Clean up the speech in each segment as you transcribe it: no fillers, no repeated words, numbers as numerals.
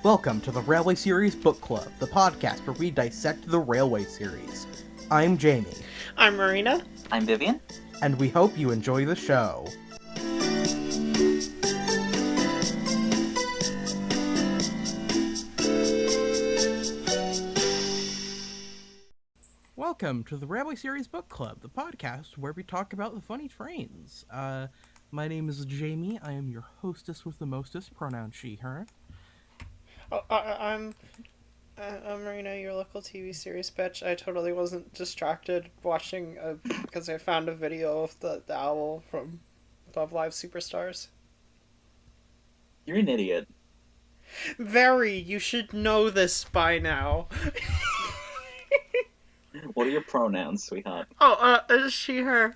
Welcome to the Railway Series Book Club, the podcast where we dissect the Railway Series. I'm Jamie. I'm Marina. I'm Vivian. And we hope you enjoy the show. Welcome to the Railway Series Book Club, the podcast where we talk about the funny trains. My name is Jamie. I am your hostess with the mostest, pronoun she, her. I'm Marina, your local TV series bitch. I totally wasn't distracted watching because I found a video of the owl from Love Live Superstars. You're an idiot. Very. You should know this by now. What are your pronouns, sweetheart? She, her.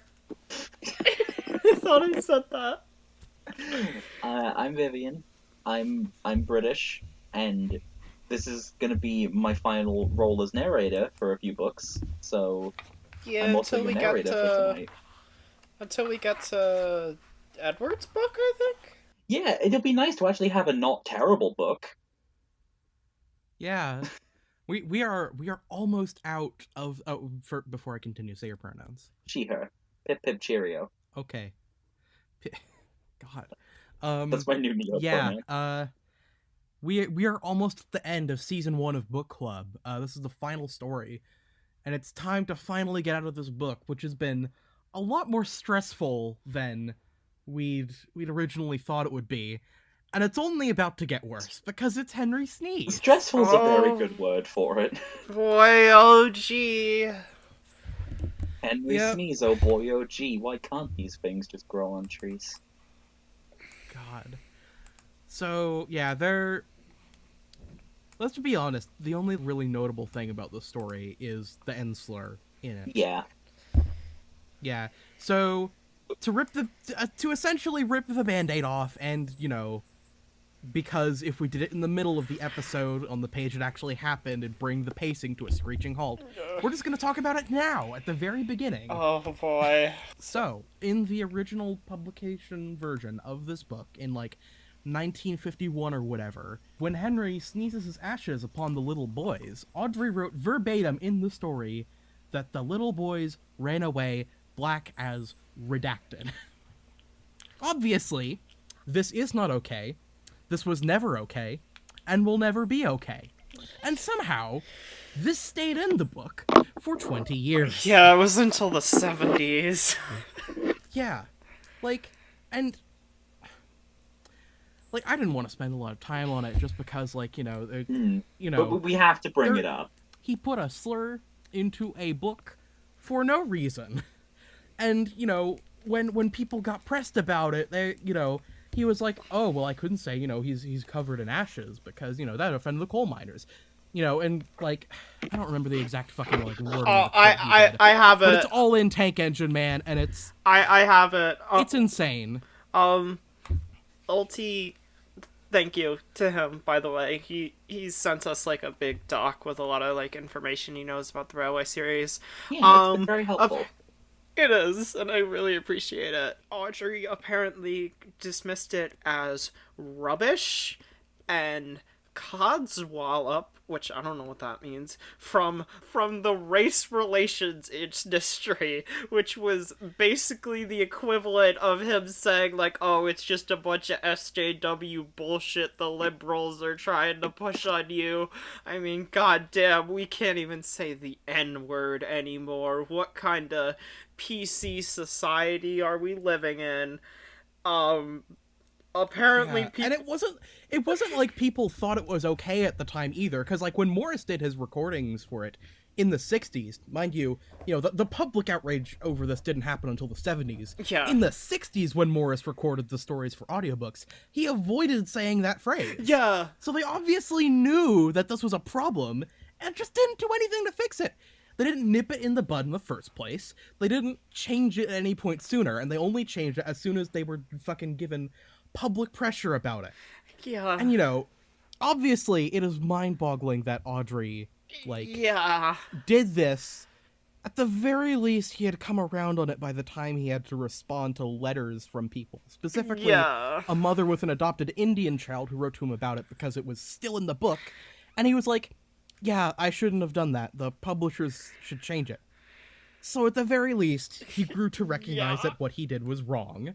I thought I said that. I'm Vivian. I'm British, and this is gonna be my final role as narrator for a few books. So Yeah, I'm also your narrator for tonight. Until we get to Edward's book, I think. Yeah, it'll be nice to actually have a not terrible book. Yeah. We are almost out of before I continue, say your pronouns. She, her. Pip pip cheerio. Okay. God. That's my new neo pronoun. We are almost at the end of season 1 of Book Club. This is the final story, and it's time to finally get out of this book, which has been a lot more stressful than we'd originally thought it would be. And it's only about to get worse, because it's Henry Sneeze. Stressful's a very good word for it. Boy, oh gee. Henry Sneeze, oh boy, oh gee. Why can't these things just grow on trees? God. So, yeah, let's be honest, the only really notable thing about the story is the end slur in it. Yeah. Yeah. So, to essentially rip the Band-Aid off, and, because if we did it in the middle of the episode on the page it actually happened and bring the pacing to a screeching halt, we're just going to talk about it now, at the very beginning. Oh boy. So, in the original publication version of this book, in 1951 or whatever, when Henry sneezes his ashes upon the little boys, Audrey wrote verbatim in the story that the little boys ran away black as redacted. Obviously, this is not okay. This was never okay, and will never be okay. And somehow, this stayed in the book for 20 years. Yeah, it was until the 70s. Yeah. I didn't want to spend a lot of time on it just because, But we have to bring it up. He put a slur into a book for no reason. And, when people got pressed about it, he was like, oh, well, I couldn't say, he's covered in ashes because, that offended the coal miners. I don't remember the exact fucking, word. I have it. But it's all in Tank Engine Man, and it's... I have it. It's insane. Ulti, thank you to him, by the way. He sent us, a big doc with a lot of, information he knows about the Railway series. Yeah, it's been very helpful. It is, and I really appreciate it. Audrey apparently dismissed it as rubbish and codswallop, which I don't know what that means, from the race relations industry, which was basically the equivalent of him saying, oh, it's just a bunch of SJW bullshit the liberals are trying to push on you. I mean, goddamn, we can't even say the N-word anymore. What kind of PC society are we living in? Apparently, and it wasn't like people thought it was okay at the time either, because when Morris did his recordings for it in the 60s, mind you, the public outrage over this didn't happen until the 70s. Yeah. In the 60s, when Morris recorded the stories for audiobooks, he avoided saying that phrase. Yeah. So they obviously knew that this was a problem and just didn't do anything to fix it. They didn't nip it in the bud in the first place. They didn't change it at any point sooner, and they only changed it as soon as they were fucking given public pressure about it. Yeah. And, obviously, it is mind-boggling that Audrey, did this At the very least, he had come around on it by the time he had to respond to letters from people. Specifically, Yeah. a mother with an adopted Indian child who wrote to him about it because it was still in the book. And he was like, yeah, I shouldn't have done that. The publishers should change it. So at the very least, he grew to recognize Yeah. that what he did was wrong.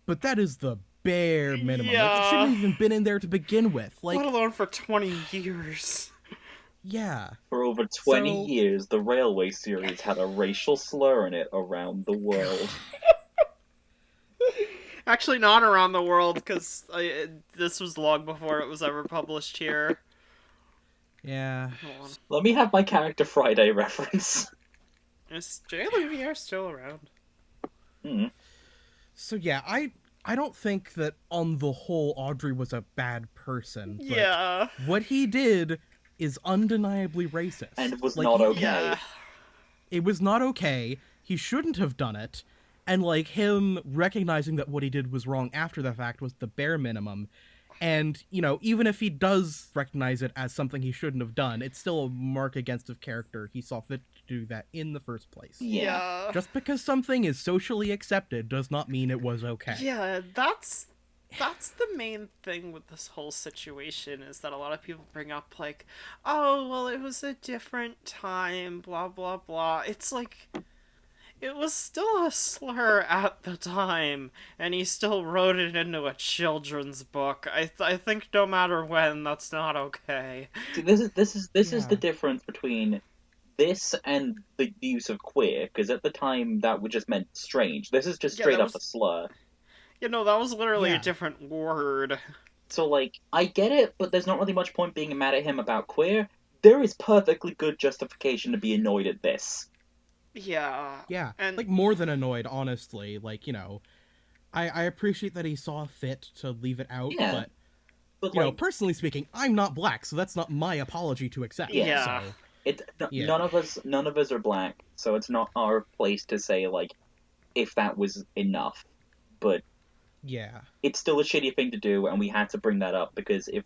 But that is the bare minimum. Like, it Yeah. shouldn't have even been in there to begin with. Like, Let alone for 20 years. yeah. For over 20 So- years, the Railway series had a racial slur in it around the world. Actually, not around the world, because this was long before it was ever published here. Yeah. Hold on. Let me have my Character Friday reference. Is Jay Lumiere still around? Hmm. So yeah, I don't think that on the whole Audrey was a bad person. But Yeah. what he did is undeniably racist. And was Like, not he- okay. Yeah. It was not okay. He shouldn't have done it. And like him recognizing that what he did was wrong after the fact was the bare minimum. And, you know, even if he does recognize it as something he shouldn't have done, it's still a mark against his character. He saw fit to do that in the first place. Yeah. Just because something is socially accepted does not mean it was okay. Yeah, that's the main thing with this whole situation, is that a lot of people bring up, like, oh, well, it was a different time, blah, blah, blah. It's like, it was still a slur at the time, and he still wrote it into a children's book. I think no matter when, that's not okay. See, this is Yeah. the difference between this and the use of queer, because at the time that would just meant strange. This is just Yeah, straight that up was- a slur. You know, that was literally Yeah. a different word. So, like, I get it, but there's not really much point being mad at him about queer. There is perfectly good justification to be annoyed at this. Yeah. Yeah, And- like more than annoyed, honestly. Like, you know, I appreciate that he saw fit to leave it out, Yeah. but, But, you know, like, personally speaking, I'm not black, so that's not my apology to accept. Yeah. So, Yeah. none of us are black, so it's not our place to say, like, if that was enough. But yeah. it's still a shitty thing to do, and we had to bring that up, because if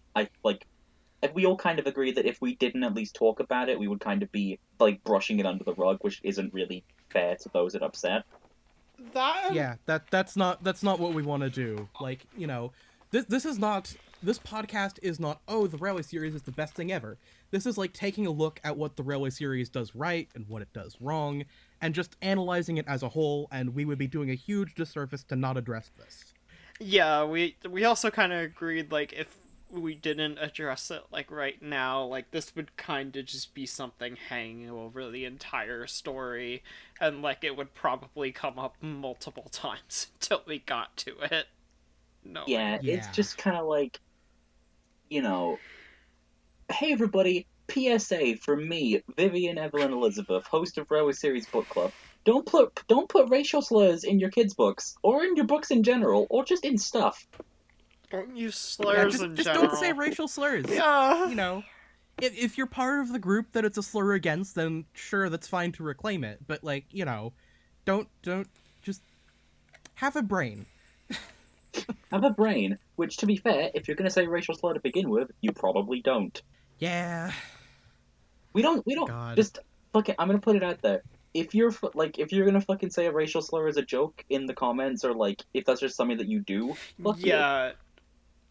we all kind of agree that if we didn't at least talk about it, we would kind of be, like, brushing it under the rug, which isn't really fair to those that upset. That... Yeah, that's not what we want to do. Like, you know, this podcast is not, oh, the Railway series is the best thing ever. This is like taking a look at what the Railway series does right and what it does wrong, and just analyzing it as a whole, and we would be doing a huge disservice to not address this. Yeah, we also kind of agreed, like, if we didn't address it, like, right now, like, this would kind of just be something hanging over the entire story, and, like, it would probably come up multiple times until we got to it. No. Yeah, it's Yeah. just kind of like, you know, hey everybody, PSA from me, Vivian Evelyn Elizabeth, host of Railway Series Book Club. Don't put racial slurs in your kids' books, or in your books in general, or just in stuff. Don't use Yeah, slurs just, in just general. don't say racial slurs. Yeah. You know, if you're part of the group that it's a slur against, then sure, that's fine to reclaim it. But, like, you know, don't just have a brain. Have a brain, which, to be fair, if you're gonna say racial slur to begin with, you probably don't. Yeah. We don't, God. just, fuck it, I'm gonna put it out there. If you're gonna fucking say a racial slur as a joke in the comments, or, like, if that's just something that you do, fuck you. Yeah.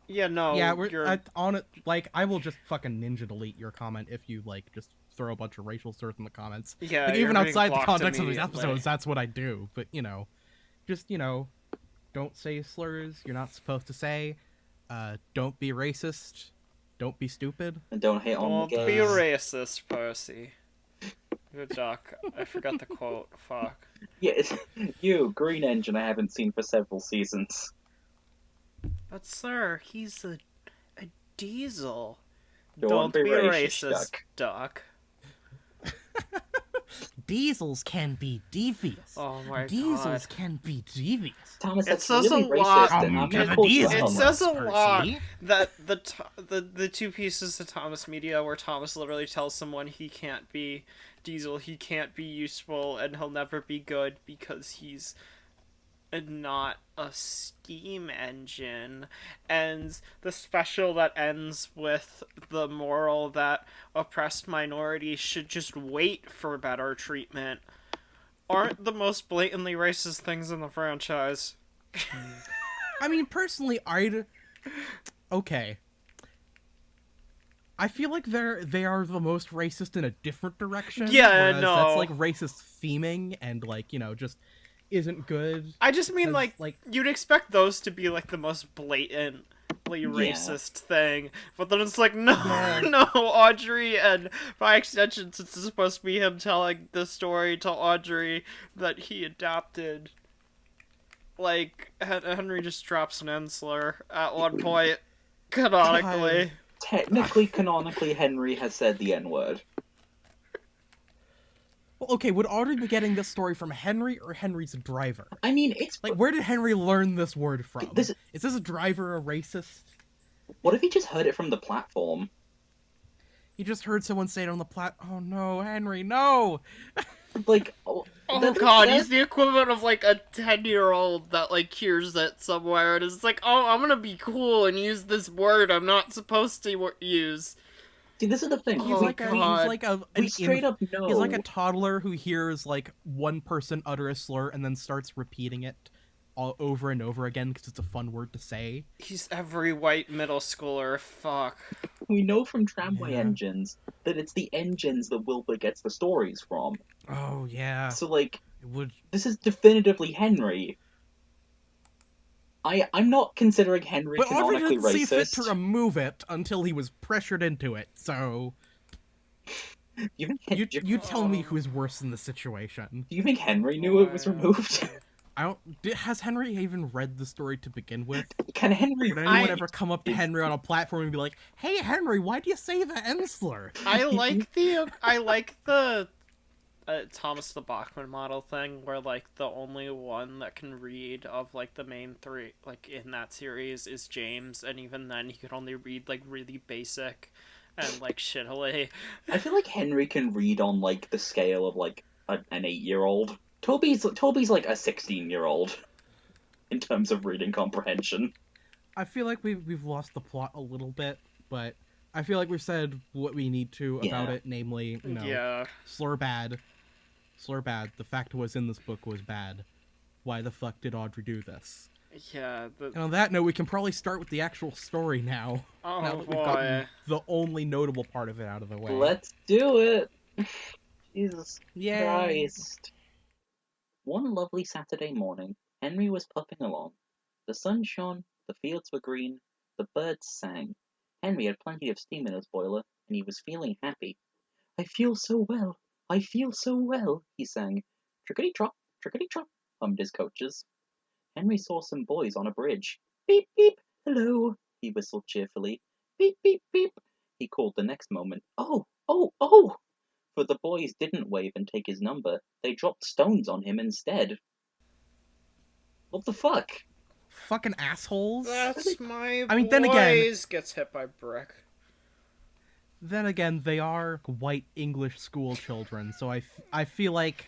Yeah, no. Yeah, you're... on it. Like, I will just fucking ninja delete your comment if you like just throw a bunch of racial slurs in the comments. Yeah, Like, you're even being outside the blocked context of these immediately. episodes, that's what I do. But you know, just don't say slurs you're not supposed to say. Don't be racist. Don't be stupid. And don't hate on Don't the be gays. racist, Percy. Good duck. I forgot the quote. Fuck. Yeah, you, Green Engine, I haven't seen for several seasons. But sir, he's a diesel. Don't be racist, duck. Diesels can be devious. Oh my Diesels god. can be devious. Thomas, It that's says really a lot. racist, and I'm to gonna the call you diesel. out It on says that. a lot Percy. that the two pieces of Thomas Media where Thomas literally tells someone he can't be diesel, he can't be useful, and he'll never be good because he's not a steam engine, and the special that ends with the moral that oppressed minorities should just wait for better treatment. aren't the most blatantly racist things in the franchise. I mean, personally, okay. I feel like they are the most racist in a different direction. Yeah, whereas no. that's like racist theming and like, just isn't good. I just mean, 'Cause, like, you'd expect those to be, like, the most blatantly Yeah. racist thing. But then it's like, no, Yeah. no, Audrey, and by extension, since it's supposed to be him telling the story to Audrey that he adopted, like, Henry just drops an Ensler at one point, canonically. Technically, canonically, Henry has said the N-word. Well, okay, would Audrey be getting this story from Henry or Henry's driver? I mean, it's... Like, where did Henry learn this word from? This- Is this driver a racist? What if he just heard it from the platform? He just heard someone say it on the Oh no, Henry, no! Like, Oh that- god, that- he's the equivalent of, like, a 10-year-old that, like, hears it somewhere and is like, oh, I'm gonna be cool and use this word I'm not supposed to use. See, this is the thing. Oh, He's like God. We straight up know. He's like a toddler who hears like one person utter a slur and then starts repeating it all over and over again because it's a fun word to say. He's every white middle schooler, fuck. We know from tramway Yeah. engines that it's the engines that Wilbur gets the stories from. Oh yeah, So, like, it would. this is definitively Henry. I'm not considering Henry But Audrey canonically didn't see fit racist. to remove it until he was pressured into it. So You think you tell me who's worse in the situation. Do you think Henry knew it was removed? I don't. Has Henry even read the story to begin with? Can Henry Would anyone read? ever come up to Henry on a platform and be like, "Hey, Henry, why do you say the N slur?" I like the Thomas the Bachman model thing where, like, the only one that can read of, like, the main three, like, in that series is James, and even then he could only read, like, really basic and, like, shittily. I feel like Henry can read on, like, the scale of, like, an 8-year-old. Toby's like a 16-year-old in terms of reading comprehension. I feel like we've lost the plot a little bit, but I feel like we've said what we need to about Yeah. it, namely, Yeah. slur bad. Slur bad. The fact was in this book was bad. Why the fuck did Audrey do this? Yeah. And on that note, we can probably start with the actual story now. Oh, now that we've boy. gotten the only notable part of it out of the way. Let's do it! Jesus Yay. Christ. One lovely Saturday morning, Henry was puffing along. The sun shone, the fields were green, the birds sang. Henry had plenty of steam in his boiler, and he was feeling happy. I feel so well, I feel so well, he sang. Trickety-trot, hummed his coaches. Henry saw some boys on a bridge. Beep, beep, hello, he whistled cheerfully. Beep, beep, beep, he called the next moment. Oh, oh, oh! For the boys didn't wave and take his number. They dropped stones on him instead. What the fuck? Fucking assholes. That's my I mean, then again- boys gets hit by brick. Then again, they are white English school children, so I feel like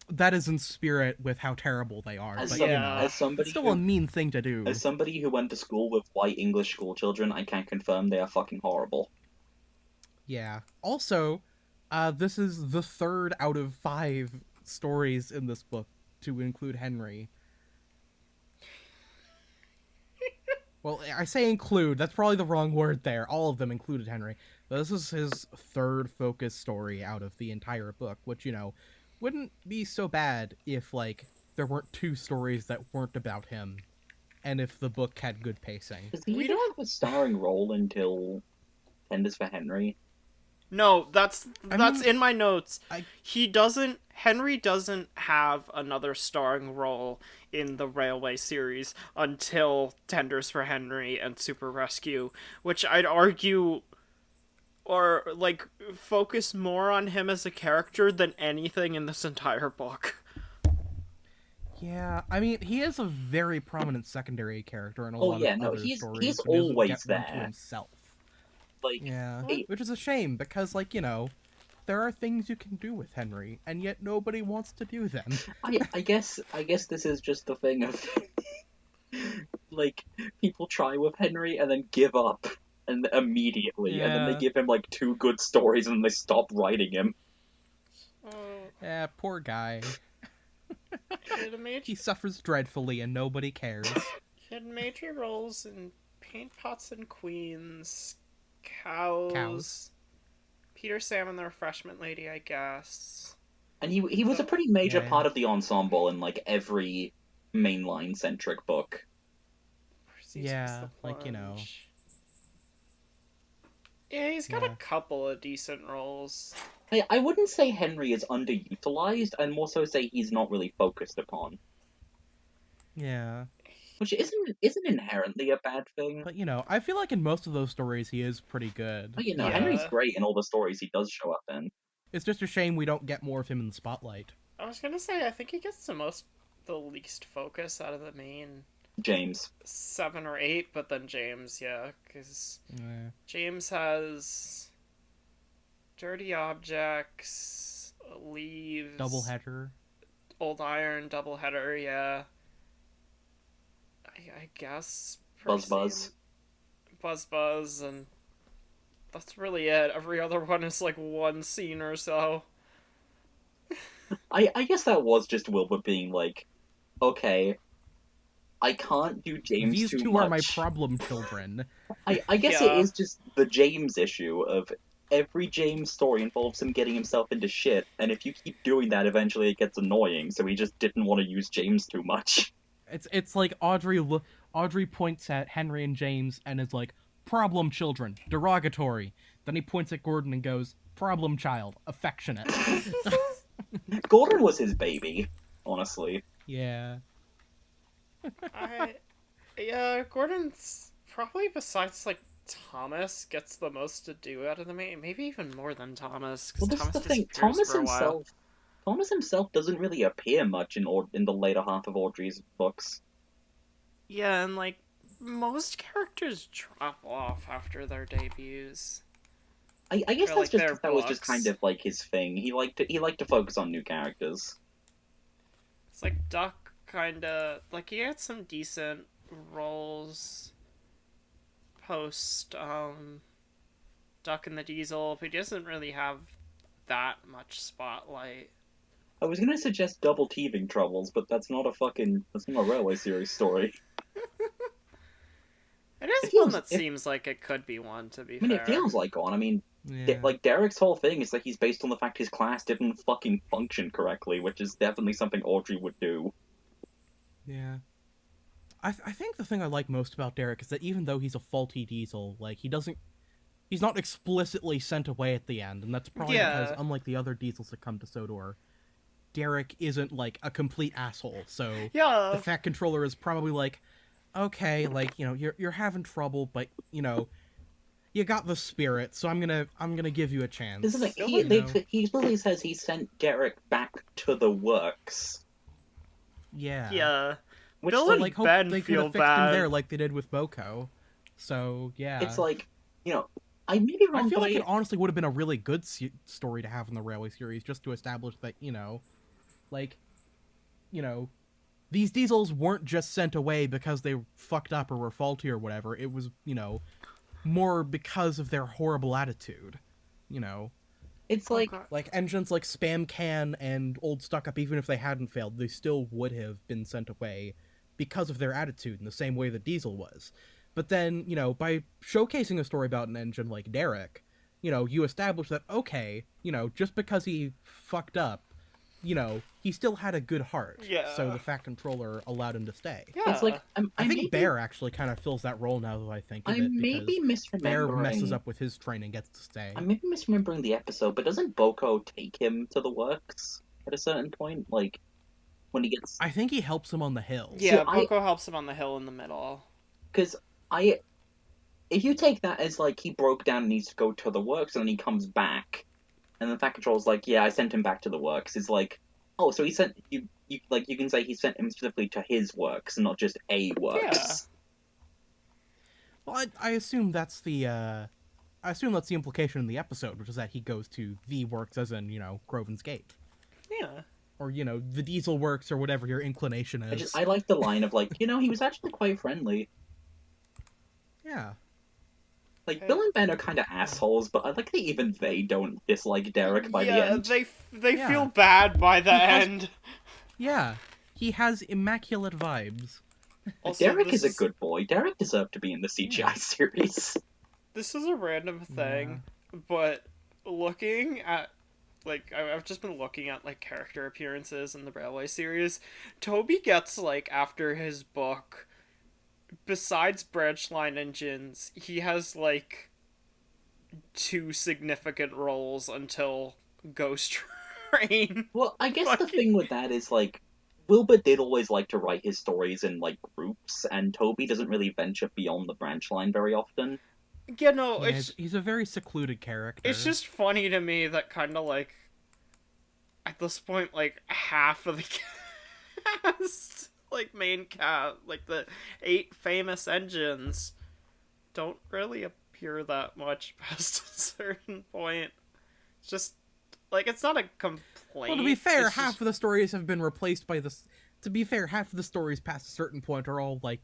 that is in spirit with how terrible they are. As, But, some- you yeah. know, as it's somebody still who, a mean thing to do. as somebody who went to school with white English school children, I can confirm they are fucking horrible. Yeah. Also, this is the third out of 5 stories in this book to include Henry. Well, I say include, that's probably the wrong word there. All of them included Henry. But this is his third focus story out of the entire book, which, wouldn't be so bad if, like, there weren't 2 stories that weren't about him, and if the book had good pacing. Does he We even don't- have a starring role until Tenders for Henry? No, that's mean, in my notes. I- Henry doesn't have another starring role in the Railway series until Tenders for Henry and Super Rescue, which I'd argue or like focus more on him as a character than anything in this entire book. Yeah, I mean, he is a very prominent secondary character in a Oh, lot yeah, of no, other he's stories. but doesn't always get one to there. himself. Like, Yeah, Hey. which is a shame because, like, there are things you can do with Henry, and yet nobody wants to do them. I guess this is just the thing of like people try with Henry and then give up and immediately, and then they Yeah. give him like 2 good stories and they stop writing him. Poor guy. He He suffers dreadfully and nobody cares. had major roles in Paint Pots and Queens, Cows, Peter Sam and the Refreshment Lady, I guess. And he was a pretty major Yeah. part of the ensemble in, like, every mainline-centric book. Yeah, like, you know. Yeah, he's got Yeah. a couple of decent roles. I wouldn't say Henry is underutilized, I'd more so say he's not really focused upon. Yeah. Which isn't inherently a bad thing. But, you know, I feel like in most of those stories he is pretty good. But, you know, Yeah. Henry's great in all the stories he does show up in. It's just a shame we don't get more of him in the spotlight. I was gonna say, I think he gets the least focus out of the main James. 7 or 8, but then James, yeah, because Yeah. James has Dirty Objects, Leaves, Doubleheader. Old Iron, Doubleheader, yeah. I guess Buzz. Buzz, and that's really it. Every other one is like one scene or so. I guess that was just Wilbur being like, okay, I can't do James These too two much. are my problem children. I guess Yeah. it is just the James issue of every James story involves him getting himself into shit, and if you keep doing that, eventually it gets annoying, so he just didn't want to use James too much. It's like Audrey points at Henry and James and is like, problem children, derogatory. Then he points at Gordon and goes, problem child, affectionate. Gordon was his baby, honestly. Yeah. Yeah, Gordon's probably, besides like Thomas, gets the most to do out of the main. Maybe even more than Thomas, Well, because this is Thomas the thing. disappears for a while. Thomas himself doesn't really appear much in the later half of Audrey's books. Yeah, and like most characters drop off after their debuts. I guess Or, that's like, just their 'cause that was just books. kind of like his thing. He liked to focus on new characters. It's like Duck kinda like he had some decent roles post Duck and the Diesel, but he doesn't really have that much spotlight. I was gonna suggest double teething troubles, but that's not a railway series story. It is It feels- one that seems like it could be one, to be I mean, fair. it feels like one. I mean, Yeah. like Derek's whole thing is that he's based on the fact his class didn't fucking function correctly, which is definitely something Audrey would do. Yeah. I think the thing I like most about Derek is that even though he's a faulty diesel, like, he's not explicitly sent away at the end, and that's probably Yeah. because, unlike the other diesels that come to Sodor, Derek isn't, like, a complete asshole, so Yeah. the Fat Controller is probably like, okay, like, you know, you're having trouble, but, you know, you got the spirit, so I'm gonna give you a chance. This is like Still, he explicitly says he sent Derek back to the works, Yeah. Yeah. which Bill like, and Like, hope Ben they could feel have fixed him bad. there like they did with Boko. So, yeah. it's like, you know, I may be wrong, I feel but like it honestly would have been a really good story to have in the Railway series, just to establish that, you know, like, you know, these diesels weren't just sent away because they fucked up or were faulty or whatever. It was, you know, more because of their horrible attitude, you know. it's like Like, engines like Spam Can and Old Stuck Up, even if they hadn't failed, they still would have been sent away because of their attitude in the same way that Diesel was. But then, you know, by showcasing a story about an engine like Derek, you know, you establish that, okay, you know, just because he fucked up, you know, he still had a good heart. Yeah. So the Fat Controller allowed him to stay. Yeah. it's like I think Bear actually kind of fills that role now that I think of I it, may be because Bear misremembering. messes up with his train and gets to stay. I may be misremembering the episode, but doesn't Boko take him to the works at a certain point? Like when he gets, I think he helps him on the hill. Yeah, So Boko helps him on the hill in the middle. because if you take that as like he broke down and needs to go to the works, and then he comes back, and the Fat Control's like, yeah, I sent him back to the works. It's like, oh, so he sent you. Like you can say he sent him specifically to his works and not just a works. Well, I assume that's the implication in the episode, which is that he goes to the works, as in, you know, Groven's Gate, Yeah. or, you know, the Diesel Works, or whatever your inclination is. I like the line of like, you know, he was actually quite friendly. Yeah. Like, Bill and Ben are kind of assholes, but I like that even they don't dislike Derek by the end. They Yeah. feel bad by the He has- end. Yeah, he has immaculate vibes. Also, Derek this is a good boy. Derek deserved to be in the CGI series. This is a random thing, but looking at, like, I've just been looking at, like, character appearances in the Railway series. Toby gets, like, after his book, besides branch line engines, he has, like, 2 significant roles until Ghost Train. Well, I guess the thing with that is, like, Wilbur did always like to write his stories in, like, groups, and Toby doesn't really venture beyond the branch line very often. You know, Yeah, he's a very secluded character. it's just funny to me that kind of, like, at this point, like, half of the cast, like, main cast, like, the 8 famous engines, don't really appear that much past a certain point. It's just, like, it's not a complaint. Well, to be fair, it's half just... of the stories have been replaced by this. To be fair, half of the stories past a certain point are all, like,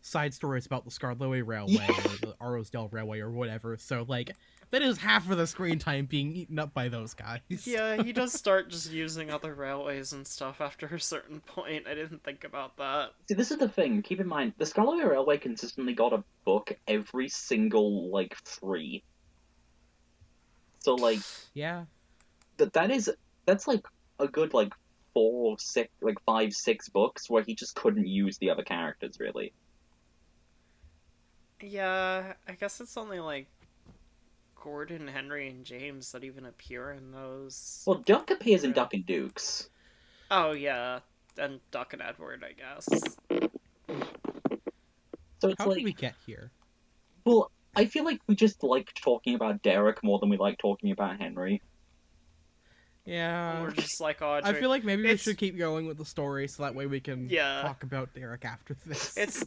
side stories about the Scarlowe Railway or the Arrowsdale Railway or whatever. So, like, that is half of the screen time being eaten up by those guys. Yeah, he does start just using other railways and stuff after a certain point. I didn't think about that. See, this is the thing. Keep in mind, the Scarlet Railway consistently got a book every single, like, 3. So, like, Yeah. that's like a good, like, 4, 6, like 5, 6 books where he just couldn't use the other characters, really. Yeah, I guess it's only, like, Gordon, Henry, and James that even appear in those. Well, Duck appears in Duck and Dukes. Oh, yeah. And Duck and Edward, I guess. So it's How like, did we get here? well, I feel like we just like talking about Derek more than we like talking about Henry. Yeah. We're just like, Audrey. I feel like maybe we It's- should keep going with the story so that way we can Yeah. talk about Derek after this. It's,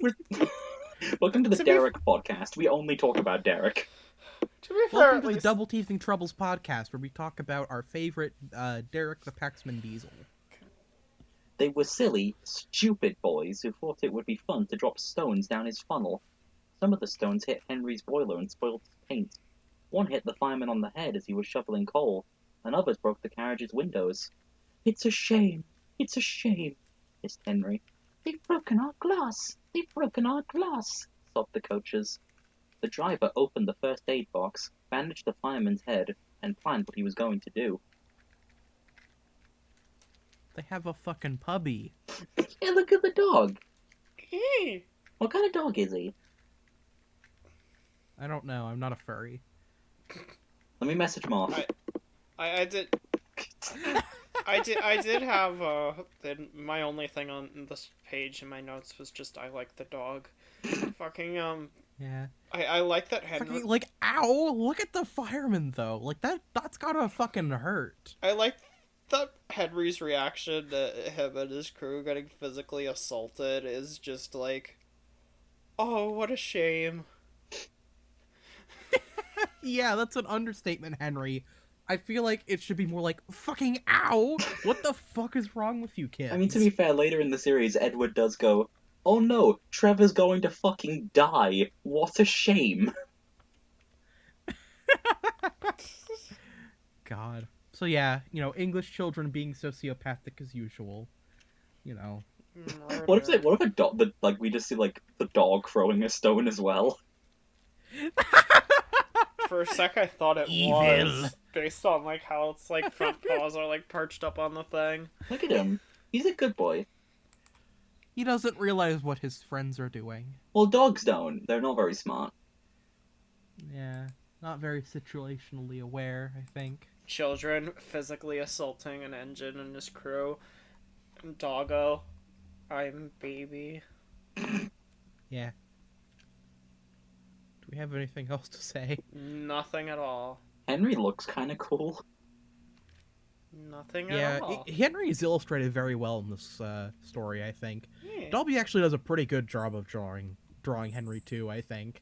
Welcome to the To be Derek podcast. We only talk about Derek. to be fair, Welcome at to the least... Double Teething Troubles podcast, where we talk about our favorite Derek the Paxman Diesel. They were silly, stupid boys who thought it would be fun to drop stones down his funnel. Some of the stones hit Henry's boiler and spoiled his paint. One hit the fireman on the head as he was shoveling coal, and others broke the carriage's windows. "It's a shame, it's a shame," hissed Henry. "They've broken our glass, they've broken our glass," sobbed the coaches. The driver opened the first aid box, bandaged the fireman's head, and planned what he was going to do. They have a fucking puppy. Yeah, look at the dog. Hey. What kind of dog is he? I don't know. I'm not a furry. Let me message him off. I did... I did have, my only thing on this page in my notes was just, I like the dog. Fucking, Yeah. I like that Henry... Fucking, like, ow! Look at the fireman, though. Like, that's gotta fucking hurt. I like that Henry's reaction to him and his crew getting physically assaulted is just like, oh, what a shame. Yeah, that's an understatement, Henry. I feel like it should be more like, fucking ow! What the fuck is wrong with you, kids? I mean, to be fair, later in the series, Edward does go, "Oh no, Trevor's going to fucking die. What a shame." God. So yeah, English children being sociopathic as usual. What if a dog, like, we just see, like, the dog throwing a stone as well? For a sec I thought it Evil. was, based on, like, how its, like, front paws are, like, perched up on the thing. Look at him. He's a good boy. He doesn't realize what his friends are doing. Well, dogs don't. They're not very smart. Yeah, not very situationally aware, I think. Children physically assaulting an engine and his crew. Doggo, I'm baby. Yeah. Do we have anything else to say? Nothing at all. Henry looks kind of cool. Nothing Yeah, at all. Henry is illustrated very well in this story, I think. Yeah. Dolby actually does a pretty good job of drawing Henry too, I think.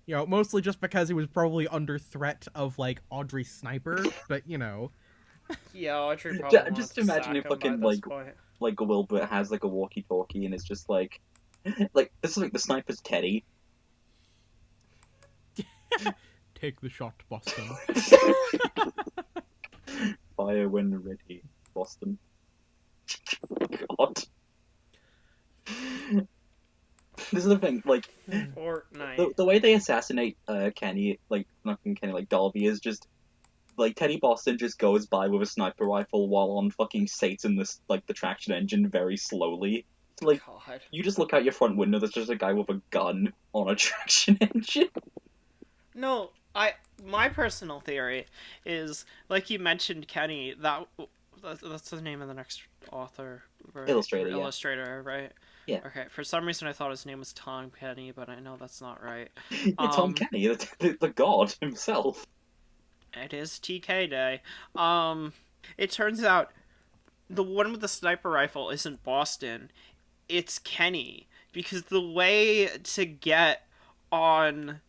Mostly just because he was probably under threat of, like, Audrey Sniper, but, Yeah, Audrey probably Just wants to imagine sack if him fucking, by this like, point. Like, Wilbur has, like, a walkie-talkie and it's just like... Like, this is like the sniper's Teddy. Take the shot, Boston. Fire when ready, Boston. God. This is the thing, like, Fortnite. the way they assassinate Kenny, like, not Kenny, like, Darby, is just, like, Teddy Boston just goes by with a sniper rifle while on fucking Satan, the traction engine very slowly. Like, God. you just look out your front window, there's just a guy with a gun on a traction engine. No, my personal theory is, like you mentioned, Kenny. That's the name of the next author, right? Illustrator, yeah. Illustrator, right? Yeah. Okay. For some reason, I thought his name was Tom Kenny, but I know that's not right. Yeah, Tom Kenny, the god himself. It is TK Day. It turns out the one with the sniper rifle isn't Boston, it's Kenny, because the way to get on,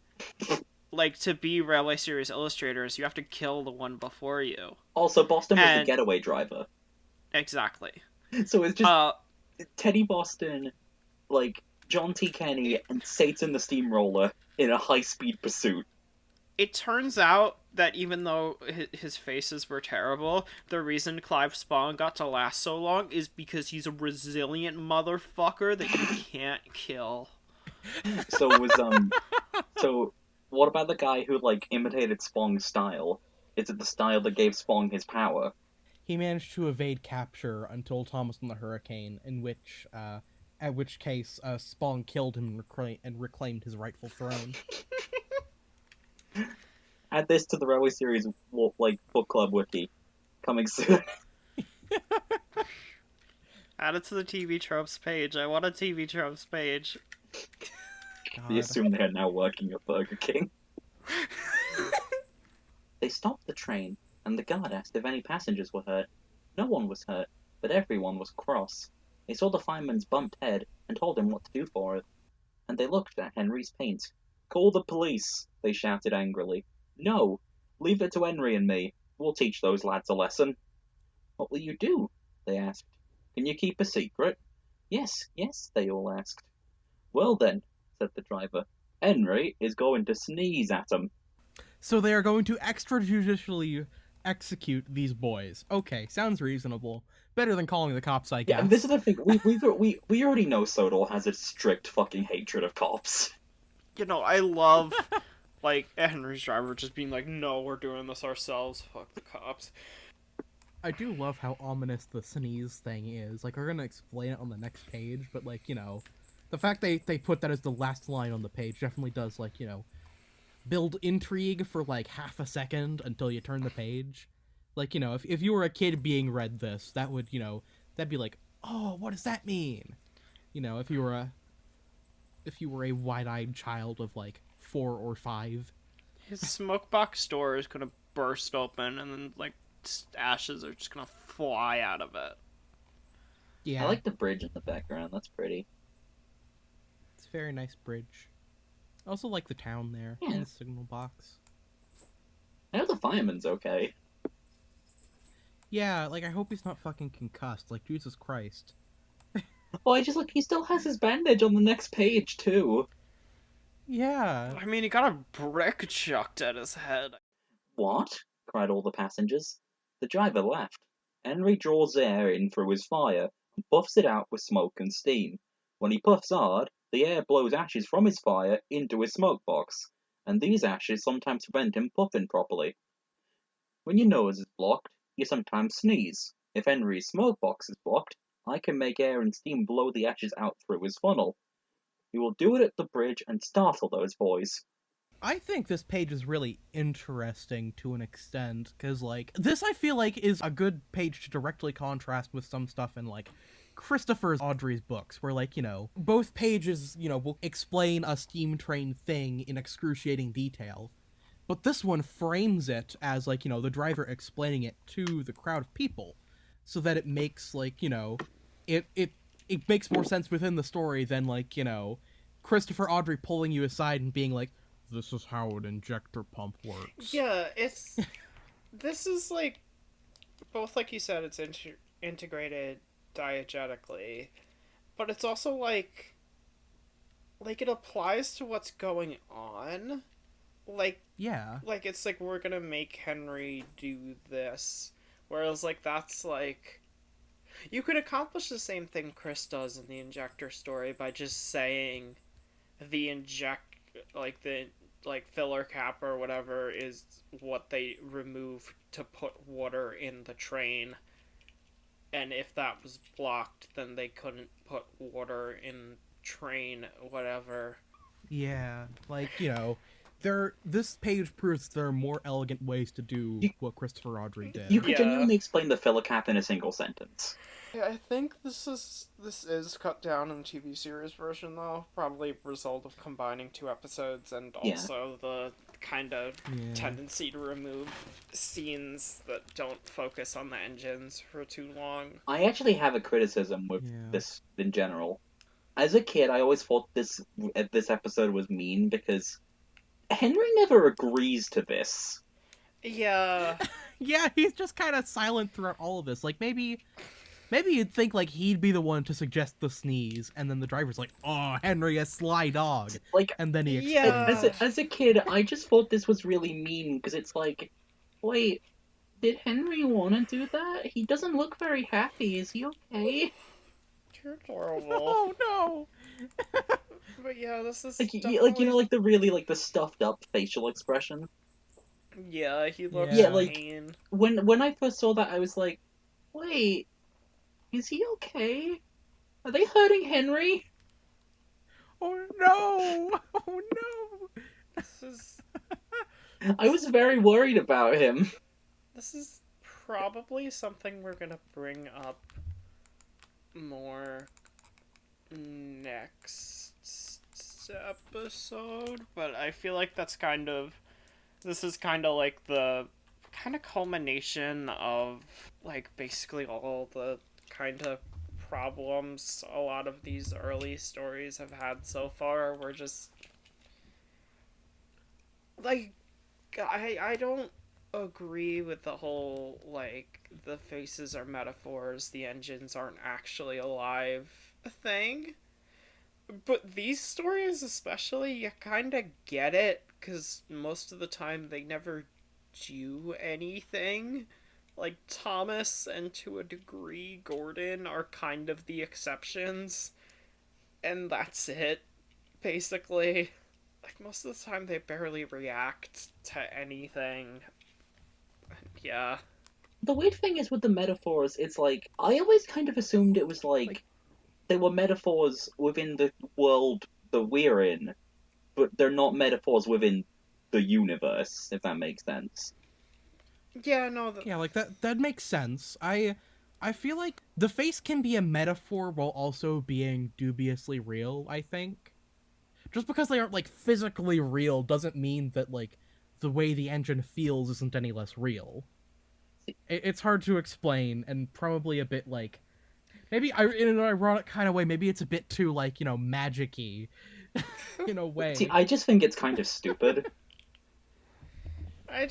like, to be Railway Series illustrators, you have to kill the one before you. Also, Boston was the And getaway driver. exactly. So it's just Teddy Boston, like, John T. Kenny, and Satan the Steamroller in a high-speed pursuit. It turns out that even though his faces were terrible, the reason Clive Spawn got to last so long is because he's a resilient motherfucker that you can't kill. So what about the guy who, like, imitated Spong's style? Is it the style that gave Spong his power? He managed to evade capture until Thomas and the Hurricane, at which case Spong killed him and reclaimed his rightful throne. Add this to the Railway Series, like, book club wiki. Coming soon. Add it to the TV tropes page. I want a TV tropes page. We assume they are now working at Burger King. They stopped the train, and the guard asked if any passengers were hurt. No one was hurt, but everyone was cross. They saw the fireman's bumped head and told him what to do for it. And they looked at Henry's paint. "Call the police," they shouted angrily. "No, leave it to Henry and me. We'll teach those lads a lesson." "What will you do?" they asked. "Can you keep a secret?" "Yes, yes," they all asked. "Well then," said the driver, "Henry is going to sneeze at 'em." So they are going to extrajudicially execute these boys. Okay, sounds reasonable. Better than calling the cops, I guess. Yeah, and this is the thing. We already know Sodor has a strict fucking hatred of cops. You know, I love, like, Henry's driver just being like, "No, we're doing this ourselves. Fuck the cops." I do love how ominous the sneeze thing is. Like, we're gonna explain it on the next page, but, like, you know, the fact they put that as the last line on the page definitely does, like, you know, build intrigue for, like, half a second until you turn the page. Like, you know, if you were a kid being read this, that would, you know, that'd be like, oh, what does that mean? You know, if you were a wide-eyed child of, like, 4 or 5. His smoke box door is gonna burst open, and then, like, ashes are just gonna fly out of it. Yeah. I like the bridge in the background. That's pretty. It's a very nice bridge. I also like the town there, Yeah. and the signal box. I hope the fireman's okay. Yeah, like, I hope he's not fucking concussed, like, Jesus Christ. Oh, I just look, he still has his bandage on the next page, too. Yeah. I mean, he got a brick chucked at his head. What? Cried all the passengers. The driver laughed. Henry draws air in through his fire and puffs it out with smoke and steam. When he puffs hard, the air blows ashes from his fire into his smoke box, and these ashes sometimes prevent him puffing properly. When your nose is blocked, you sometimes sneeze. If Henry's smoke box is blocked, I can make air and steam blow the ashes out through his funnel. We will do it at the bridge and startle those boys. I think this page is really interesting to an extent, because, like, this I feel like is a good page to directly contrast with some stuff in, like, Christopher's Audrey's books, where, like, you know, both pages, you know, will explain a steam train thing in excruciating detail. But this one frames it as, like, you know, the driver explaining it to the crowd of people, so that it makes, like, you know, it makes more sense within the story than, like, you know, Christopher Audrey pulling you aside and being like, this is how an injector pump works. Yeah, it's... This is, like... Both, like you said, it's integrated diegetically, but it's also, like... Like, it applies to what's going on, Like, Yeah. it's like, we're gonna make Henry do this. Whereas, like, that's like, you could accomplish the same thing Chris does in the Injector story by just saying the inject, like, the, like, filler cap or whatever is what they remove to put water in the train. And if that was blocked, then they couldn't put water in train, whatever. Yeah. Like, this page proves there are more elegant ways to do You, what Christopher Rodri you did. could Yeah. genuinely explain the filler cap in a single sentence. Yeah, I think this is cut down in the TV series version though. Probably a result of combining 2 episodes and Yeah. also the kind of Yeah. tendency to remove scenes that don't focus on the engines for too long. I actually have a criticism with Yeah. this in general. As a kid, I always thought this episode was mean because Henry never agrees to this. Yeah. Yeah, he's just kind of silent throughout all of this. Like, maybe you'd think, like, he'd be the one to suggest the sneeze, and then the driver's like, oh, Henry, a sly dog. Like, And then he Yeah. explains. as a kid, I just thought this was really mean because it's like, wait, did Henry want to do that? He doesn't look very happy. Is he okay? You're adorable. Oh, no! But yeah, this is Like, definitely... like the really like the stuffed up facial expression. Yeah, he looks Yeah, like- mean. When I first saw that, I was like, wait, is he okay? Are they hurting Henry? Oh, no! Oh, no! This is I was very worried about him. This is probably something we're gonna bring up more next episode, but I feel like this is kind of like the kind of culmination of like basically all the kind of problems a lot of these early stories have had so far. We're just like, I don't agree with the whole like the faces are metaphors, the engines aren't actually alive thing. But these stories especially, you kind of get it because most of the time they never do anything. Like Thomas and to a degree Gordon are kind of the exceptions, and that's it basically. Like, most of the time they barely react to anything. Yeah. The weird thing is with the metaphors, it's like I always kind of assumed it was like they were metaphors within the world that we're in, but they're not metaphors within the universe, if that makes sense. Yeah, no, Yeah, like, that makes sense. I feel like the face can be a metaphor while also being dubiously real, I think. Just because they aren't, like, physically real doesn't mean that, like, the way the engine feels isn't any less real. It's hard to explain, and probably a bit, like... Maybe, in an ironic kind of way, maybe it's a bit too, like, magic-y, in a way. See, I just think it's kind of stupid. I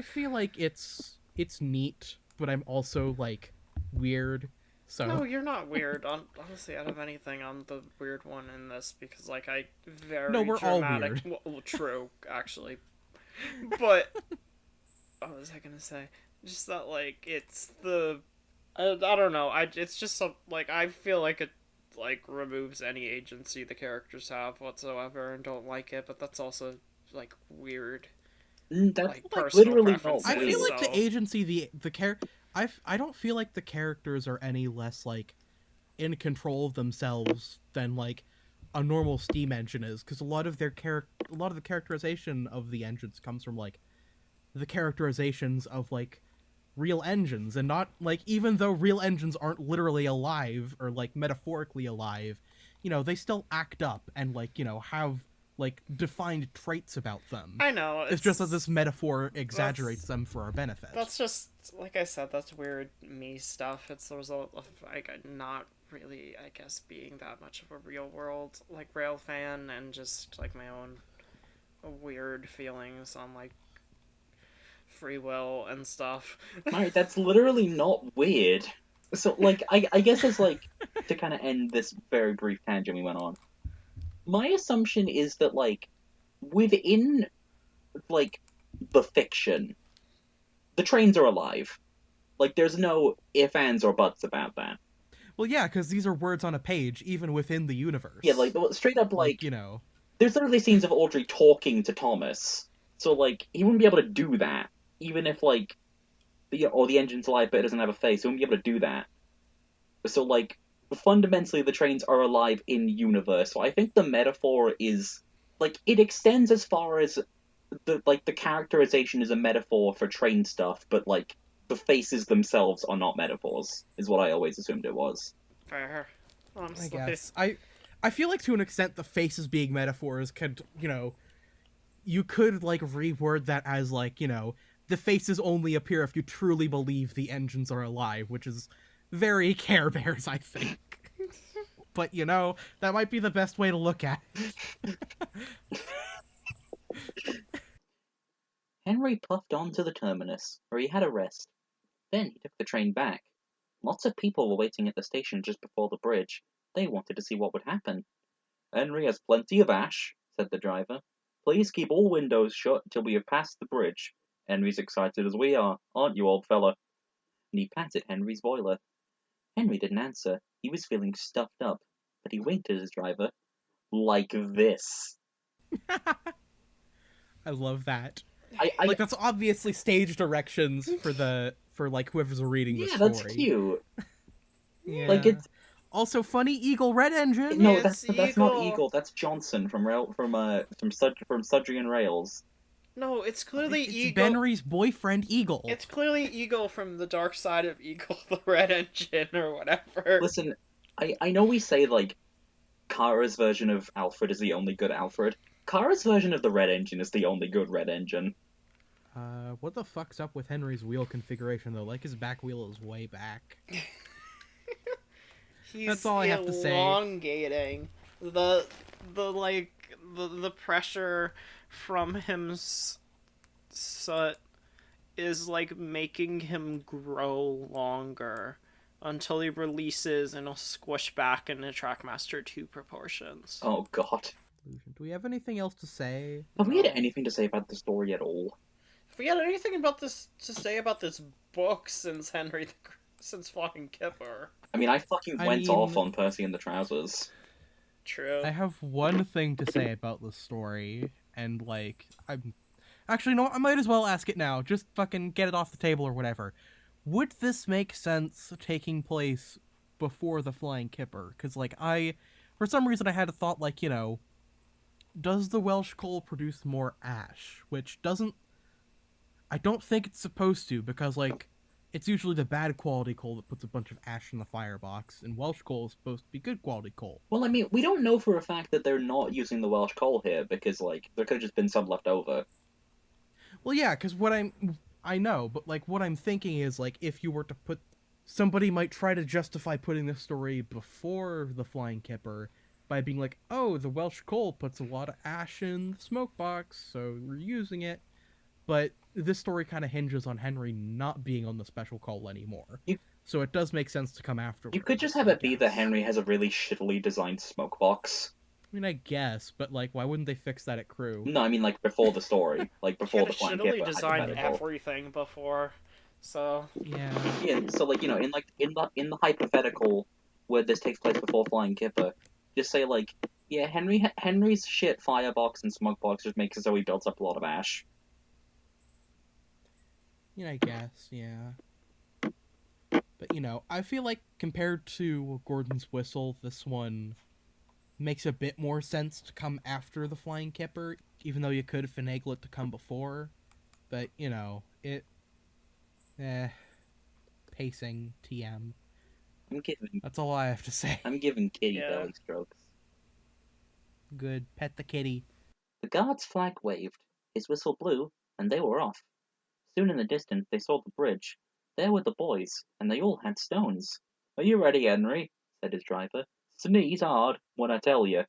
feel like it's neat, but I'm also, like, weird, so... No, you're not weird. Honestly, out of anything, I'm the weird one in this because, like, I very No, we're all dramatic. weird. Well, true, actually. But what was I gonna say? Just that, like, it's the I don't know. It's just some, like, I feel like it like removes any agency the characters have whatsoever, and don't like it. But that's also like weird. That's Like, personal literally not preferences. I feel weird. like the agency, I don't feel like the characters are any less, like, in control of themselves than, like, a normal steam engine is, because a lot of the characterization of the engines comes from, like, the characterizations of, like, real engines, and not, like, even though real engines aren't literally alive, or, like, metaphorically alive, they still act up, and, like, have, like, defined traits about them. I know. It's just that this metaphor exaggerates them for our benefit. That's just, like I said, that's weird me stuff. It's the result of, like, not really, I guess, being that much of a real world, like, rail fan, and just, like, my own weird feelings on, like, free will and stuff. Alright, that's literally not weird. So, like, I guess it's like, to kind of end this very brief tangent we went on, my assumption is that, like, within, like, the fiction, the trains are alive. Like, there's no ifs, ands, or buts about that. Well, yeah, because these are words on a page, even within the universe. Yeah, like, straight up, like, you know. There's literally scenes of Audrey talking to Thomas. So, like, he wouldn't be able to do that. Even if, like, the engine's alive but it doesn't have a face, he wouldn't be able to do that. So, like, fundamentally, the trains are alive in universe. So I think the metaphor is, like, it extends as far as the characterization is a metaphor for train stuff, but, like, the faces themselves are not metaphors, is what I always assumed it was. Fair. Honestly. I guess. I feel like to an extent the faces being metaphors could, you could, like, reword that as, like, the faces only appear if you truly believe the engines are alive, which is very Care Bears, I think. But, that might be the best way to look at it. Henry puffed on to the terminus, where he had a rest. Then he took the train back. Lots of people were waiting at the station just before the bridge. They wanted to see what would happen. Henry has plenty of ash, said the driver. Please keep all windows shut till we have passed the bridge. Henry's excited as we are, aren't you, old fella? And he patted Henry's boiler. Henry didn't answer. He was feeling stuffed up, but he winked at his driver. Like this. I love that. Like, that's obviously stage directions for like whoever's reading the story. Yeah, that's cute. Yeah. Like, it's also funny. Eagle Red Engine. No, that's not Eagle. That's Johnson from Sudbury and Rails. No, it's clearly it's Eagle. Benry's boyfriend, Eagle. It's clearly Eagle from the Dark Side of Eagle, the Red Engine, or whatever. Listen, I know we say, like, Kara's version of Alfred is the only good Alfred. Kara's version of the Red Engine is the only good Red Engine. What the fuck's up with Henry's wheel configuration, though? Like, his back wheel is way back. That's all I have to say. Elongating. The pressure from him soot is, like, making him grow longer until he releases and he'll squish back into Trackmaster 2 proportions. Oh, God. Do we have anything else to say? Have we had anything to say about the story at all? If we had anything about this to say about this book since Flying Kipper. I mean, I fucking went off on Percy and the Trousers. True. I have one thing to say about this story, and, like, actually, no, I might as well ask it now. Just fucking get it off the table or whatever. Would this make sense taking place before the Flying Kipper? Because, like, for some reason I had a thought, like, does the Welsh coal produce more ash? Which I don't think it's supposed to, because, like, it's usually the bad quality coal that puts a bunch of ash in the firebox, and Welsh coal is supposed to be good quality coal. Well, I mean, we don't know for a fact that they're not using the Welsh coal here, because, like, there could have just been some left over. Well, yeah, because I know, but, like, what I'm thinking is, like, if you were to somebody might try to justify putting this story before the Flying Kipper by being like, oh, the Welsh coal puts a lot of ash in the smoke box, so we're using it. But this story kind of hinges on Henry not being on the special coal anymore. So it does make sense to come afterwards. You could just have it be that Henry has a really shittily designed smoke box. I mean, I guess, but, like, why wouldn't they fix that at Crew? No, I mean, like, before the story. Like, before the Flying Kipper. He designed everything before, so... Yeah. Yeah, so, like, in the hypothetical where this takes place before Flying Kipper, just say, like, yeah, Henry's shit firebox and smoke box just makes it so he builds up a lot of ash. I guess, yeah. But, I feel like compared to Gordon's Whistle, this one makes a bit more sense to come after the Flying Kipper, even though you could finagle it to come before. But, pacing, TM. That's all I have to say. I'm giving Kitty belly strokes. Good. Pet the kitty. The guard's flag waved, his whistle blew, and they were off. Soon in the distance they saw the bridge. There were the boys, and they all had stones. Are you ready, Henry? Said his driver. Sneeze hard, when I tell you.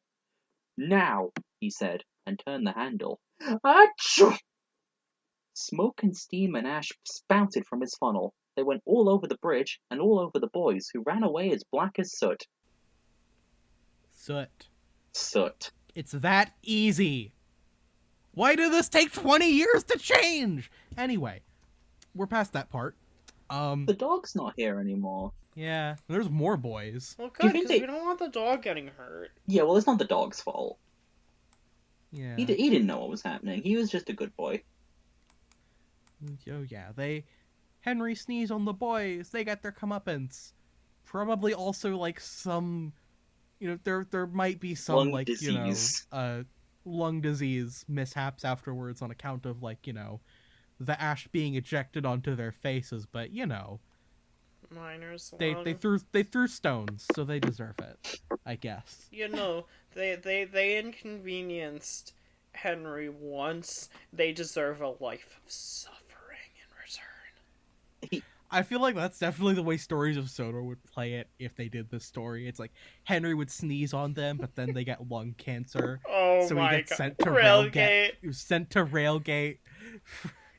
Now, he said, and turned the handle. Achoo! Smoke and steam and ash spouted from his funnel. They went all over the bridge, and all over the boys, who ran away as black as soot. Soot. Soot. It's that easy. Why did this take 20 years to change? Anyway, we're past that part. The dog's not here anymore. Yeah, there's more boys. Well, Do you good, think because they- we don't want the dog getting hurt. Yeah, well, it's not the dog's fault. Yeah. He didn't know what was happening. He was just a good boy. Oh yeah, Henry sneeze on the boys. They got their comeuppance. Probably also like some, there might be some Lung like disease. lung disease mishaps afterwards on account of like the ash being ejected onto their faces. But Minors. they threw stones, so they deserve it, I guess. They inconvenienced Henry once. They deserve a life of suffering in return. I feel like that's definitely the way Stories of Sodor would play it if they did this story. It's like Henry would sneeze on them, but then they get lung cancer. Oh So my he gets god. sent to Railgate. He was sent to Railgate.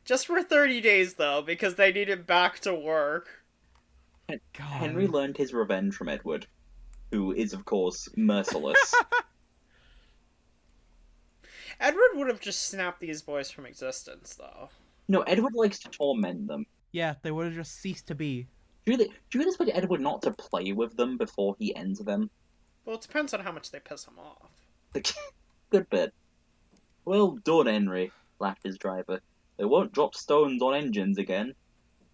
Just for 30 days, though, because they needed back to work. God. Henry learned his revenge from Edward, who is, of course, merciless. Edward would have just snapped these boys from existence, though. No, Edward likes to torment them. Yeah, they would have just ceased to be. Do you expect Edward not to play with them before he ends them? Well, it depends on how much they piss him off. Good bit. Well done, Henry, laughed his driver. They won't drop stones on engines again.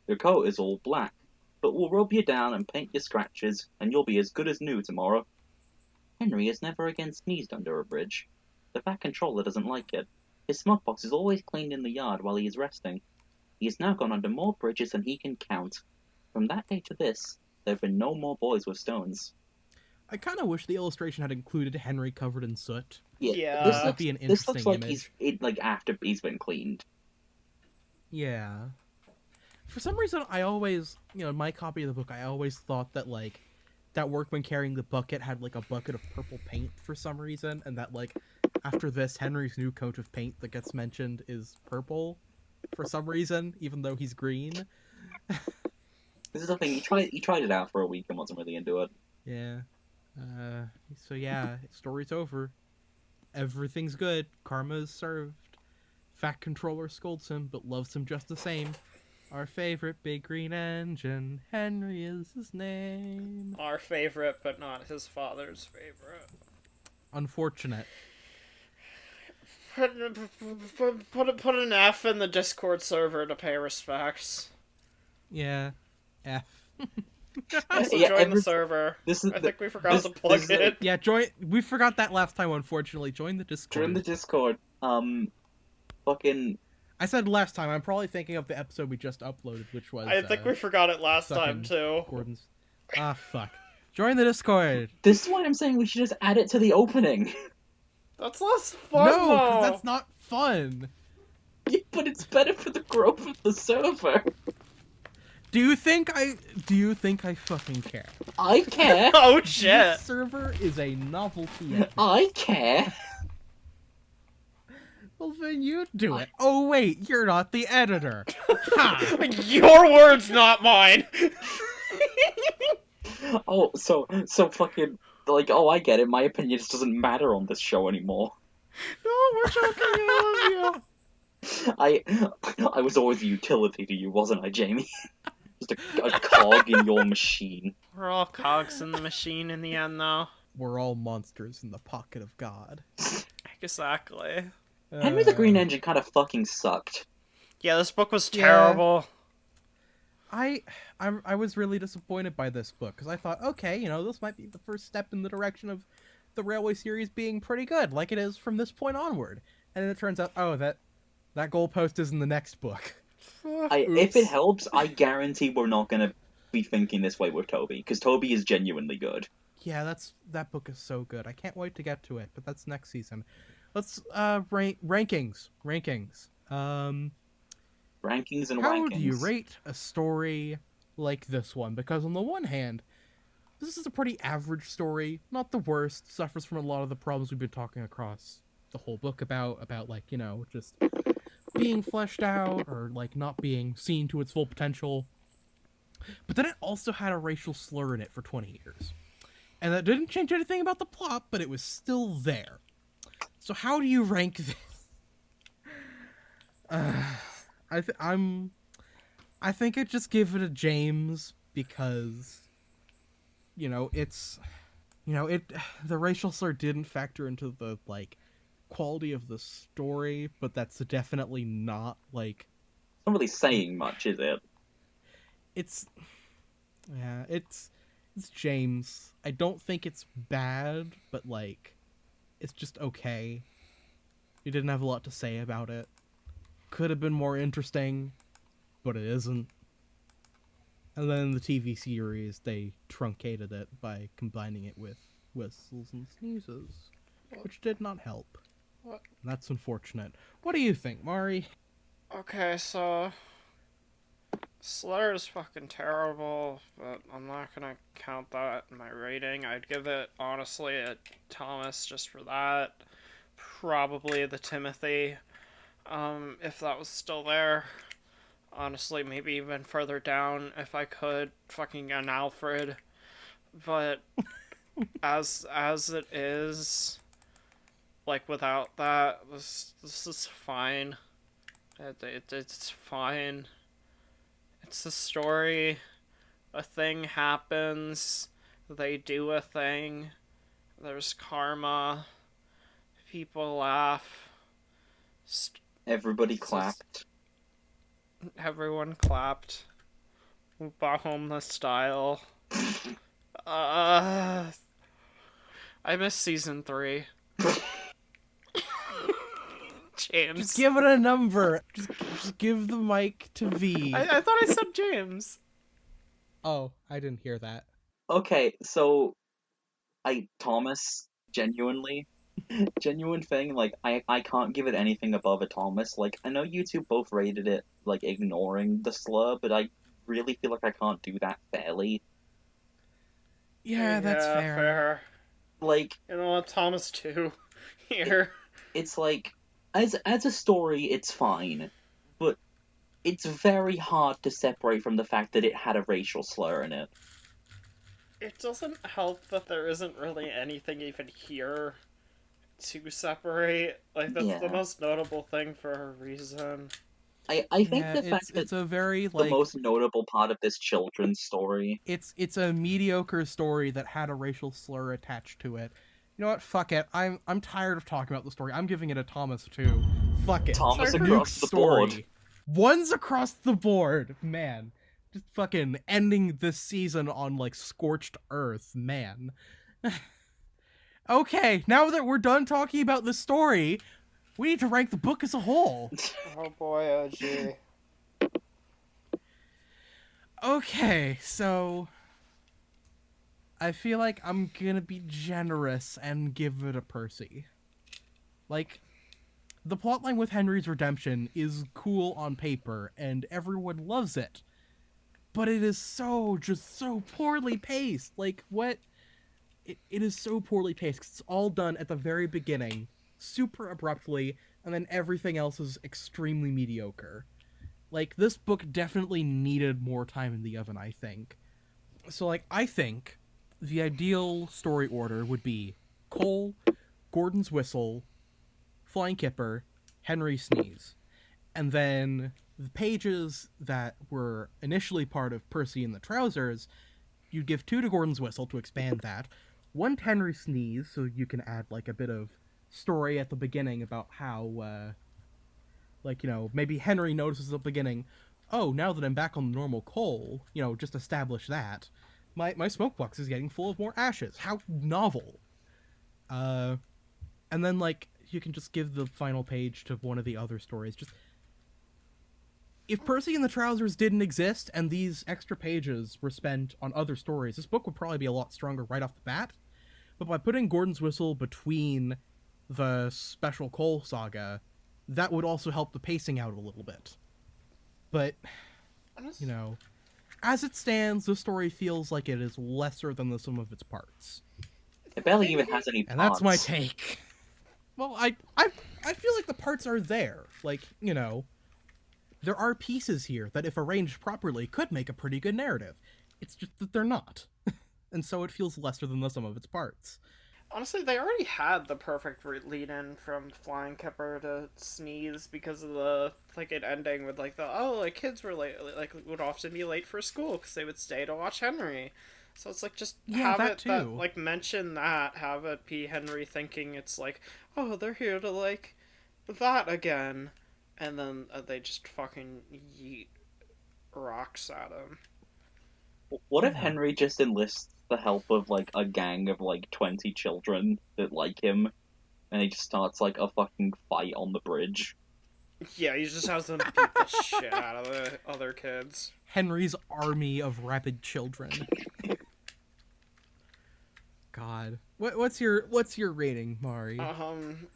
Your coat is all black, but we'll rub you down and paint your scratches, and you'll be as good as new tomorrow. Henry has never again sneezed under a bridge. The Fat Controller doesn't like it. His smokebox is always cleaned in the yard while he is resting. He has now gone under more bridges than he can count. From that day to this, there have been no more boys with stones. I kind of wish the illustration had included Henry covered in soot. Yeah. This That'd looks, be an this looks interesting like image. after he's been cleaned. Yeah. For some reason, I always, in my copy of the book, I always thought that, like, that workman carrying the bucket had, like, a bucket of purple paint for some reason, and that, like, after this, Henry's new coat of paint that gets mentioned is purple for some reason, even though he's green. This is the thing, he tried it out for a week and wasn't really into it. Yeah. So yeah, story's over. Everything's good. Karma is served. Fat Controller scolds him, but loves him just the same. Our favorite big green engine, Henry is his name. Our favorite, but not his father's favorite. Unfortunate. Put an F in the Discord server to pay respects. Yeah. F. Also Yeah, join the server. I think we forgot to plug it. Yeah, join. We forgot that last time, unfortunately. Join the Discord. Join the Discord. Fucking... I said last time. I'm probably thinking of the episode we just uploaded, which was. I think we forgot it last time, too. Gordon's. Ah, fuck. Join the Discord. This is why I'm saying we should just add it to the opening. That's less fun, No, though. because that's not fun. Yeah, but it's better for the growth of the server. Do you think I fucking care? I care. Oh, shit. This server is a novelty. I care. Well, then you do it. Oh, wait, you're not the editor. Ha! Your words, not mine. Oh, so fucking... Like, oh, I get it. My opinion just doesn't matter on this show anymore. No, we're joking. I love you. I was always a utility to you, wasn't I, Jamie? Just a cog in your machine. We're all cogs in the machine in the end, though. We're all monsters in the pocket of God. Exactly. Henry the Green Engine kind of fucking sucked. Yeah, this book was Yeah. terrible. I was really disappointed by this book because I thought, okay, this might be the first step in the direction of the Railway series being pretty good, like it is from this point onward. And then it turns out, oh, that goalpost is in the next book. If it helps, I guarantee we're not gonna be thinking this way with Toby, because Toby is genuinely good. Yeah, that book is so good. I can't wait to get to it, but that's next season. Let's rankings. Rankings and How wankings. do you rate a story like this one? Because on the one hand, this is a pretty average story, not the worst, suffers from a lot of the problems we've been talking across the whole book about like, just being fleshed out or like not being seen to its full potential. But then it also had a racial slur in it for 20 years. And that didn't change anything about the plot, but it was still there. So how do you rank this? I think I'd just give it a James because, it's, the racial slur didn't factor into the, quality of the story, but that's definitely not, It's not really saying much, is it? it's, yeah, it's James. I don't think it's bad, but, it's just okay. He didn't have a lot to say about it. Could have been more interesting, but it isn't. And then the TV series, they truncated it by combining it with whistles and sneezes, which did not help. What? And that's unfortunate. What do you think, Mari? Okay, so slur is fucking terrible, but I'm not gonna count that in my rating. I'd give it, honestly, a Thomas just for that. Probably the Timothy, if that was still there. Honestly, maybe even further down if I could. Fucking an Alfred. But as it is, without that, this is fine. It's fine. It's a story. A thing happens. They do a thing. There's karma. People laugh. Everybody clapped. Everyone clapped. Bahoma style. I miss season 3. James. Just give it a number. Just give the mic to V. I thought I said James. Oh, I didn't hear that. Okay, so Thomas, genuine thing, I can't give it anything above a Thomas. I know you two both rated it, ignoring the slur, but I really feel like I can't do that fairly. Yeah, that's fair. You know what, Thomas too. Here. It's as a story, it's fine, but it's very hard to separate from the fact that it had a racial slur in it. It doesn't help that there isn't really anything even here to separate. That's the most notable thing for a reason. I think the fact that it's a very the most notable part of this children's story. It's a mediocre story that had a racial slur attached to it. You know what? Fuck it. I'm tired of talking about the story. I'm giving it a Thomas too. Fuck it. Thomas It's a across the board. story. One's across the board, man. Just fucking ending this season on scorched earth, man. Okay, now that we're done talking about the story, we need to rank the book as a whole. Oh boy, oh gee. Okay, so I feel like I'm gonna be generous and give it a Percy. The plotline with Henry's redemption is cool on paper, and everyone loves it. But it is so poorly paced. What? It is so poorly paced. It's all done at the very beginning, super abruptly, and then everything else is extremely mediocre. This book definitely needed more time in the oven, I think. So, I think the ideal story order would be Cole, Gordon's Whistle, Flying Kipper, Henry Sneeze. And then the pages that were initially part of Percy and the Trousers, you'd give 2 to Gordon's Whistle to expand that, 1 to Henry Sneeze, so you can add, a bit of story at the beginning about how, maybe Henry notices at the beginning, oh, now that I'm back on the normal Cole, just establish that. My smoke box is getting full of more ashes. How novel. And then, you can just give the final page to one of the other stories. Just, if Percy and the Trousers didn't exist and these extra pages were spent on other stories, this book would probably be a lot stronger right off the bat. But by putting Gordon's Whistle between the special Cole saga, that would also help the pacing out a little bit. But, as it stands, this story feels like it is lesser than the sum of its parts. It barely even has any parts. And that's my take. Well, I feel like the parts are there. There are pieces here that, if arranged properly, could make a pretty good narrative. It's just that they're not. And so it feels lesser than the sum of its parts. Honestly, they already had the perfect lead-in from Flying Kipper to Sneeze because of the like it ending with like the kids were late, like would often be late for school because they would stay to watch Henry. So it's like just Yeah, have that it that too. like mention that, have it be Henry thinking it's like, oh, they're here to like that again, and then they just fucking yeet rocks at him. What if Yeah. Henry just enlists the help of like a gang of like 20 children that like him, and he just starts like a fucking fight on the bridge? Yeah, he just has them beat the shit out of the other kids. Henry's army of rabid children. God. What's your rating, Mari?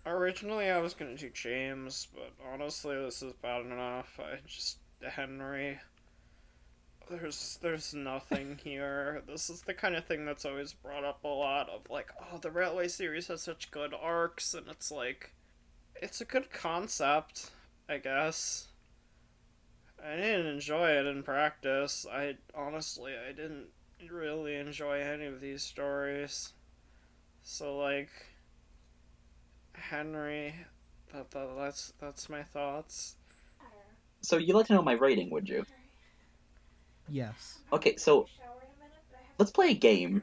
Originally I was gonna do James, but honestly, this is bad enough. I just Henry. There's nothing here. This is the kind of thing that's always brought up a lot of like, oh, the Railway series has such good arcs, and it's like, it's a good concept, I guess. I didn't enjoy it in practice. I didn't really enjoy any of these stories. So like, Henry, that's my thoughts. So you'd like to know my rating, would you? Yes. Okay, so let's play a game.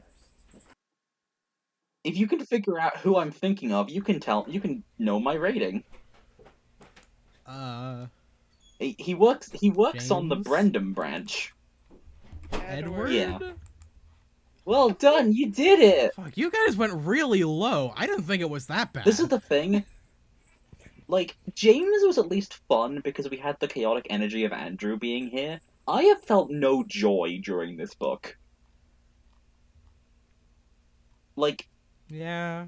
If you can figure out who I'm thinking of, you can know my rating. Uh, He works on the James? Brendan branch. Edward? Yeah. Well done, you did it! Fuck, you guys went really low. I didn't think it was that bad. This is the thing. Like, James was at least fun because we had the chaotic energy of Andrew being here. I have felt no joy during this book. Like, Yeah.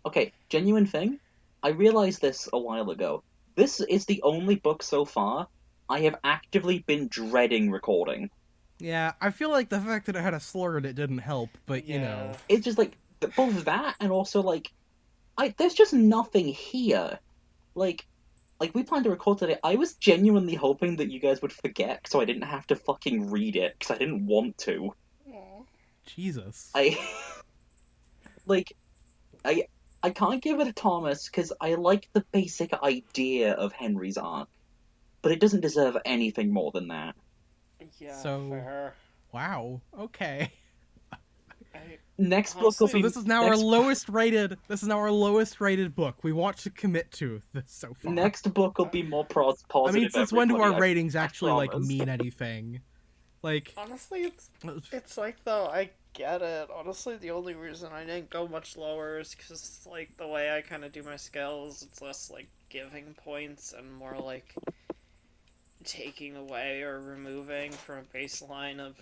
okay, genuine thing. I realized this a while ago. This is the only book so far I have actively been dreading recording. Yeah, I feel like the fact that it had a slur in it didn't help, but you know. It's just like both that and also like there's just nothing here. Like we planned to record today. I was genuinely hoping that you guys would forget so I didn't have to fucking read it because I didn't want to. Jesus. I like I can't give it a Thomas because I like the basic idea of Henry's arc, but it doesn't deserve anything more than that. Yeah, So- fair. Wow. Okay. Next book will So be this is now our lowest rated. This is now our lowest rated book. We want to commit to this so far. next book will be more positive. I mean, since when do our everybody, ratings I actually like promise. mean anything? Like, Honestly, it's like though I get it. Honestly, the only reason I didn't go much lower is because like the way I kind of do my scales, it's less like giving points and more like taking away or removing from a baseline of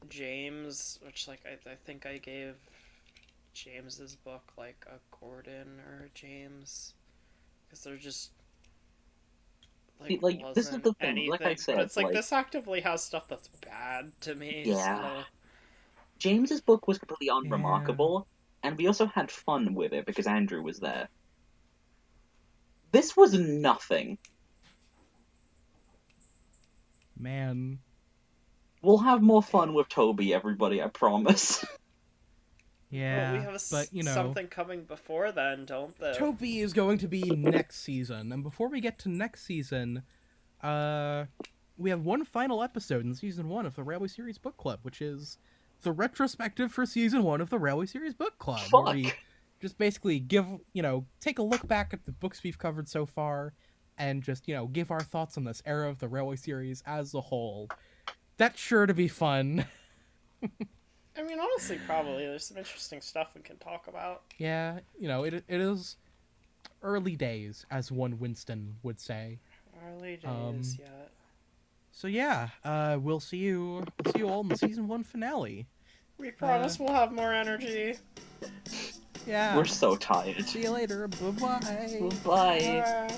James, which like I think I gave James's book like a Gordon or a James because they're just like this is the thing. anything. Like I said, but it's like this actively has stuff that's bad to me. Yeah. So. James's book was completely unremarkable, and we also had fun with it because Andrew was there. This was nothing. man. We'll have more fun with Toby, everybody, I promise. Yeah, Well, we have but you know, something coming before then, don't they? Toby is going to be next season, and before we get to next season, we have one final episode in season 1 of the Railway Series Book Club, which is the retrospective for season 1 of the Railway Series Book Club, Fuck. where we just basically take a look back at the books we've covered so far, and just give our thoughts on this era of the Railway Series as a whole. That's sure to be fun. I mean, honestly, probably there's some interesting stuff we can talk about. Yeah, it is early days, as one Winston would say. Early days, yeah. So yeah, we'll see you all in the season 1 finale. We promise we'll have more energy. Yeah. We're so tired. See you later. Bye-bye. Bye. Bye.